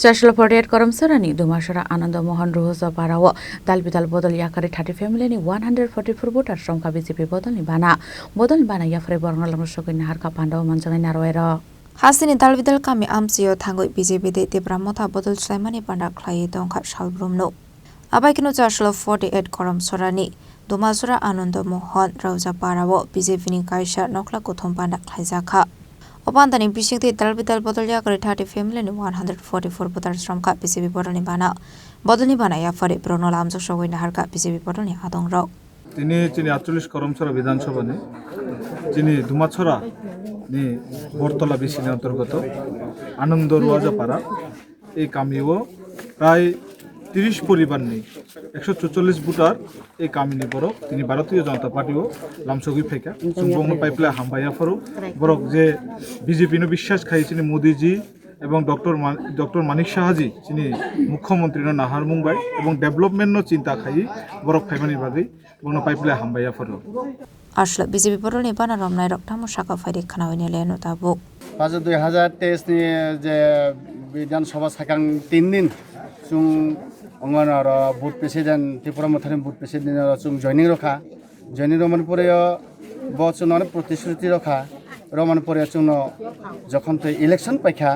Chasalo Karamcherra Dhumacherra Ananda Mohan Roaja Parawa Dalbidal Bodol Yakarwi 30 family ni 144 voters Romkha BJP Bodol Bana Yapharwi Lamjaksogwi Naharkha Pandao Manjaknai Narowai Hasini Dalbidal kami Amchaio thangoi BJP de Tibramotha Bodol Saimani Pandao Khlai Dongkha Shalbrumno Abaikino Chasalo 48 Karamcherra ni Dhumacherra Ananda Mohan Roaja Parawa BJP ni Kaisha Nokla Kothom Pandao Khlaijaka Opandani Bishikti Dalbidal Bodol Yakarwi 30 family ni 144 voters Romkha BJP Bodol Bana Yapharwi Lamjaksogwi Naharkha BJP Bodol Adongrok Chini 48 Karamcherra বিধানসভা নি Chini Dhumacherra ni Bortola বিসিনি অন্তর্গত আনন্দ রোয়াজা পাড়া এই কামিও প্রায় 30 পরিবার নেই 144 voter এই কামিনী বরক তিনি ভারতীয় জনতা পার্টিও লামসগি ফেকা সুবং পাইপলা হামবাইয়া ফরো বরক যে বিজেপি নো বিশ্বাস খাইছেন মোদিজি এবং ডক্টর মানিক সাহাজি যিনি মুখ্যমন্ত্রী নাহার মুম্বাই এবং ডেভেলপমেন্ট নো চিন্তা খাই বরক ফাইমানি বাগৈ এবং পাইপলা হামবাইয়া ফরো আসলে বিজেপি বড়ল বানা রমনাই রক্তাম শাখা ফাইরি খানাওনি লেনো তাবুক 2023 ni je বিধানসভা সাকাং 3 দিন chung অঙ্গনার booth president Tripura মথানি booth president chung joining রখা joining রমান পরে বচন অনেক প্রতিশ্রুতি রখা রমান পরে chung যখন তো ইলেকশন পাইখা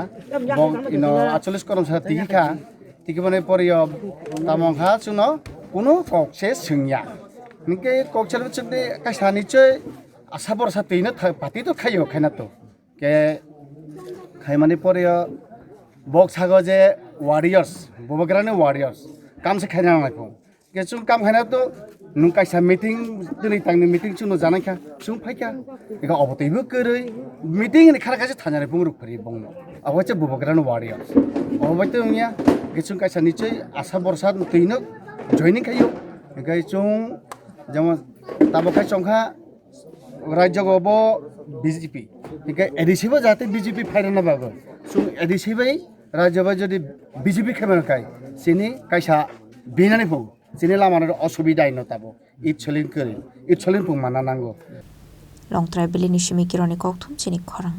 বং ইনো 48 Karamcherra টিকিখা টিকিবনে পরে তামংখা chung কোনো ককসে সিংয়া নিকে ককসের চুদে কাইসা নিচয় আশা বরসা তেইনা পাতি তো খাইও খাইনা তো কে খাইমানি পরে বক সাগো যে ওয়ারিয়ার্স ববগ্রানে ওয়ারিয়ার্স কাম সে খাইনা নাইফো কে চুং কাম খাইনা তো নুং কাইসা মিটিং দিनै तांनि মিটিং চুনো জানাইখা চুং ফাইকা একা অবতैबो কरै মিটিং नि খারা কাছে থানারে বুংরুক ফরি বং আওয়াচে ববগ্রানে ওয়ারিয়ার্স অবৈতে উনিয়া কে চুং কাইসা নিচয় আশা বরসা তেইনো জয়নিং খাইও একাই চুং যেমন তাবকাই চংখা রাজ্যগব বিজেপি একা এডিসিবো যাতে বিজেপি ফাইনা না বাগো চুং এডিসিবাই রাজ্যবাই যদি বিজেপি খেমেনকাই চিনি কাইসা বিনানি ফু চিনি লামানের অসুবিধাই নতাবো ইচ্ছলিন করি ইচ্ছলিন ফু মানা নাঙ্গো লংত্রাই বিলিনি সিমি কিরণি ককথুম চিনি খরাং